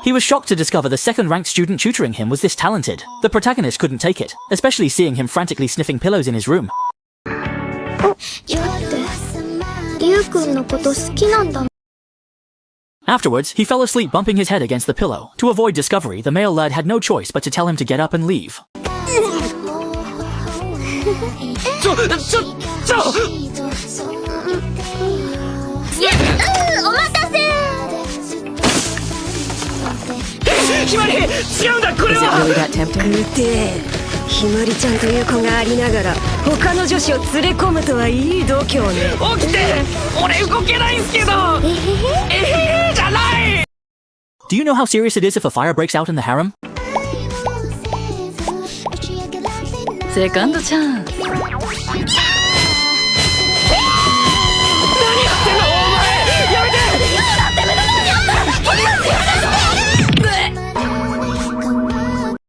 He was shocked to discover the second-ranked student tutoring him was this talented. The protagonist couldn't take it, especially seeing him frantically sniffing pillows in his room. Afterwards, he fell asleep bumping his head against the pillow. To avoid discovery, the male lad had no choice but to tell him to get up and leave. Is it really that tempting? Do you know how serious it is if a fire breaks out in the harem? Second chance.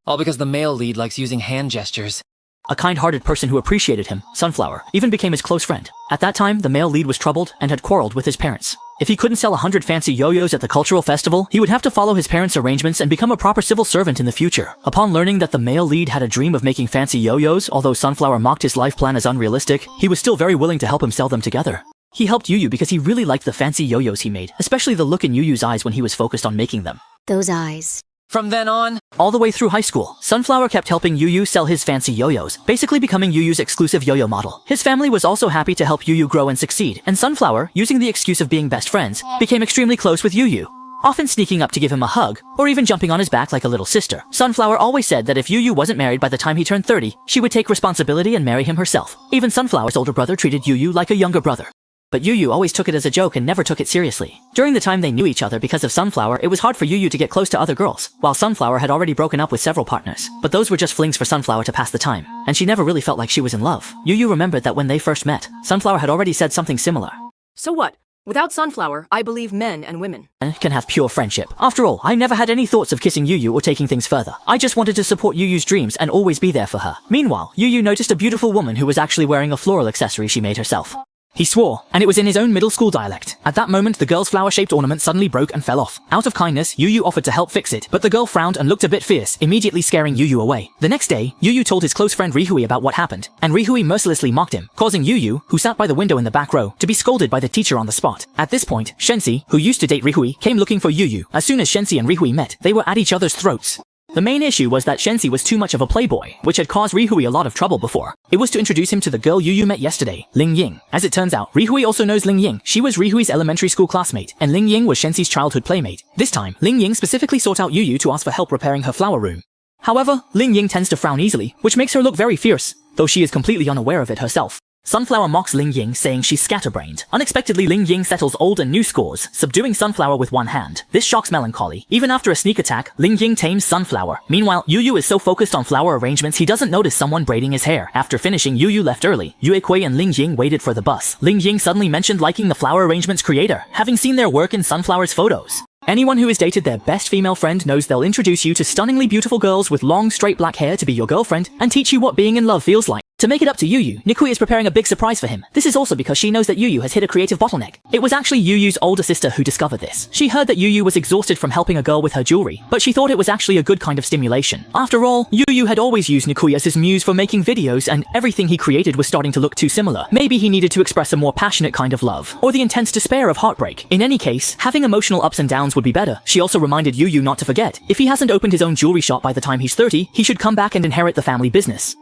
All because the male lead likes using hand gestures. A kind-hearted person who appreciated him, Sunflower, even became his close friend. At that time, the male lead was troubled and had quarreled with his parents. If he couldn't sell 100 fancy yo-yos at the cultural festival, he would have to follow his parents' arrangements and become a proper civil servant in the future. Upon learning that the male lead had a dream of making fancy yo-yos, although Sunflower mocked his life plan as unrealistic, he was still very willing to help him sell them together. He helped Yu because he really liked the fancy yo-yos he made, especially the look in Yu's eyes when he was focused on making them. Those eyes. From then on, all the way through high school, Sunflower kept helping Yu sell his fancy yo-yos, basically becoming Yu's exclusive yo-yo model. His family was also happy to help Yu grow and succeed, and Sunflower, using the excuse of being best friends, became extremely close with Yu, often sneaking up to give him a hug, or even jumping on his back like a little sister. Sunflower always said that if Yu wasn't married by the time he turned 30, she would take responsibility and marry him herself. Even Sunflower's older brother treated Yu like a younger brother. But Yu always took it as a joke and never took it seriously. During the time they knew each other because of Sunflower, it was hard for Yu to get close to other girls, while Sunflower had already broken up with several partners. But those were just flings for Sunflower to pass the time, and she never really felt like she was in love. Yu remembered that when they first met, Sunflower had already said something similar. So what? Without Sunflower, I believe men and women Can have pure friendship. After all, I never had any thoughts of kissing Yu or taking things further. I just wanted to support Yu's dreams and always be there for her. Meanwhile, Yu noticed a beautiful woman who was actually wearing a floral accessory she made herself. He swore, and it was in his own middle school dialect. At that moment, the girl's flower-shaped ornament suddenly broke and fell off. Out of kindness, Yu offered to help fix it, but the girl frowned and looked a bit fierce, immediately scaring Yu away. The next day, Yu told his close friend Rihui about what happened, and Rihui mercilessly mocked him, causing Yu, who sat by the window in the back row, to be scolded by the teacher on the spot. At this point, Shensi, who used to date Rihui, came looking for Yu. As soon as Shensi and Rihui met, they were at each other's throats. The main issue was that Shensi was too much of a playboy, which had caused Rihui a lot of trouble before. It was to introduce him to the girl Yu met yesterday, Ling Ying. As it turns out, Rihui also knows Ling Ying. She was Rihui's elementary school classmate, and Ling Ying was Shensi's childhood playmate. This time, Ling Ying specifically sought out Yu to ask for help repairing her flower room. However, Ling Ying tends to frown easily, which makes her look very fierce, though she is completely unaware of it herself. Sunflower mocks Ling Ying, saying she's scatterbrained. Unexpectedly, Ling Ying settles old and new scores, subduing Sunflower with one hand. This shocks Melancholy. Even after a sneak attack, Ling Ying tames Sunflower. Meanwhile, Yu is so focused on flower arrangements he doesn't notice someone braiding his hair. After finishing, Yu left early. Yuekui and Ling Ying waited for the bus. Ling Ying suddenly mentioned liking the flower arrangements creator, having seen their work in Sunflower's photos. Anyone who has dated their best female friend knows they'll introduce you to stunningly beautiful girls with long, straight black hair to be your girlfriend and teach you what being in love feels like. To make it up to Yu, Nikui is preparing a big surprise for him. This is also because she knows that Yu has hit a creative bottleneck. It was actually Yu's older sister who discovered this. She heard that Yu was exhausted from helping a girl with her jewelry, but she thought it was actually a good kind of stimulation. After all, Yu had always used Nikui as his muse for making videos, and everything he created was starting to look too similar. Maybe he needed to express a more passionate kind of love, or the intense despair of heartbreak. In any case, having emotional ups and downs would be better. She also reminded Yu not to forget, if he hasn't opened his own jewelry shop by the time he's 30, he should come back and inherit the family business.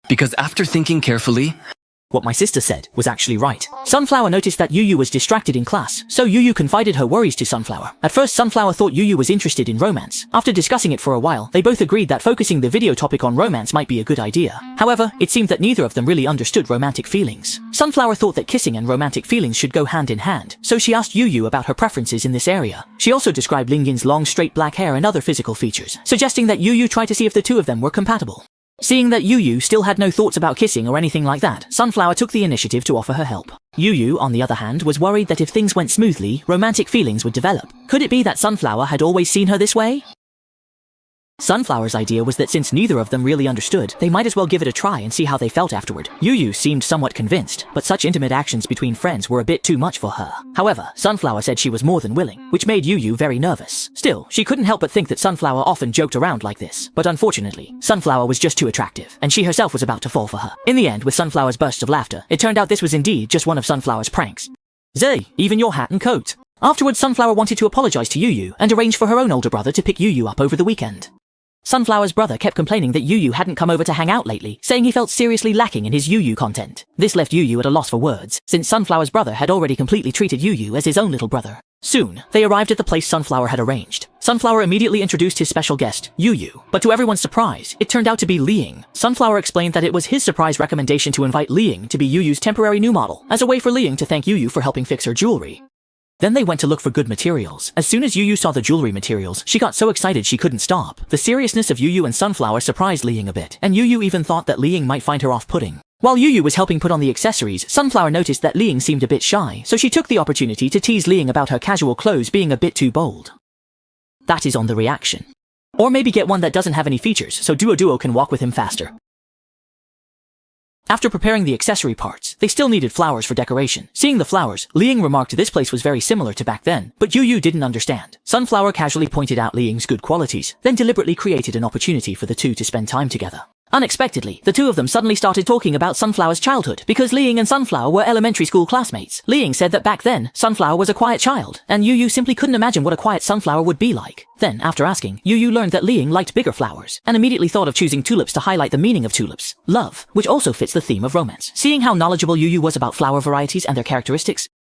because after thinking carefully, What my sister said was actually right. Sunflower noticed that Yu was distracted in class, so Yu confided her worries to Sunflower. At first, Sunflower thought Yu was interested in romance. After discussing it for a while, they both agreed that focusing the video topic on romance might be a good idea. However, it seemed that neither of them really understood romantic feelings. Sunflower thought that kissing and romantic feelings should go hand in hand, so she asked Yu about her preferences in this area. She also described Ling Yin's long straight black hair and other physical features, suggesting that Yu try to see if the two of them were compatible. Seeing that Yu still had no thoughts about kissing or anything like that, Sunflower took the initiative to offer her help. Yu, on the other hand, was worried that if things went smoothly, romantic feelings would develop. Could it be that Sunflower had always seen her this way? Sunflower's idea was that since neither of them really understood, they might as well give it a try and see how they felt afterward. Yu seemed somewhat convinced, but such intimate actions between friends were a bit too much for her. However, Sunflower said she was more than willing, which made Yu very nervous. Still, she couldn't help but think that Sunflower often joked around like this. But unfortunately, Sunflower was just too attractive, and she herself was about to fall for her. In the end, with Sunflower's bursts of laughter, it turned out this was indeed just one of Sunflower's pranks. Zay, even your hat and coat. Afterwards, Sunflower wanted to apologize to Yu and arrange for her own older brother to pick Yu up over the weekend. Sunflower's brother kept complaining that Yu hadn't come over to hang out lately, saying he felt seriously lacking in his Yu content. This left Yu at a loss for words, since Sunflower's brother had already completely treated Yu as his own little brother. Soon, they arrived at the place Sunflower had arranged. Sunflower immediately introduced his special guest, Yu, but to everyone's surprise, it turned out to be Liing. Sunflower explained that it was his surprise recommendation to invite Liing to be Yu's temporary new model, as a way for Liing to thank Yu for helping fix her jewelry. Then they went to look for good materials. As soon as Yu saw the jewelry materials, she got so excited she couldn't stop. The seriousness of Yu and Sunflower surprised Liing a bit, and Yu even thought that Liing might find her off-putting. While Yu was helping put on the accessories, Sunflower noticed that Liing seemed a bit shy, so she took the opportunity to tease Liing about her casual clothes being a bit too bold. That is on the reaction. Or maybe get one that doesn't have any features, so Duo can walk with him faster. After preparing the accessory parts, they still needed flowers for decoration. Seeing the flowers, Liing remarked this place was very similar to back then, but Yu didn't understand. Sunflower casually pointed out Liing's good qualities, then deliberately created an opportunity for the two to spend time together. Unexpectedly, the two of them suddenly started talking about Sunflower's childhood, because Liing and Sunflower were elementary school classmates. Liing said that back then, Sunflower was a quiet child, and Yu simply couldn't imagine what a quiet Sunflower would be like. Then, after asking, Yu learned that Liing liked bigger flowers, and immediately thought of choosing tulips to highlight the meaning of tulips, love, which also fits the theme of romance. Seeing how knowledgeable Yu was about flower varieties and their characteristics,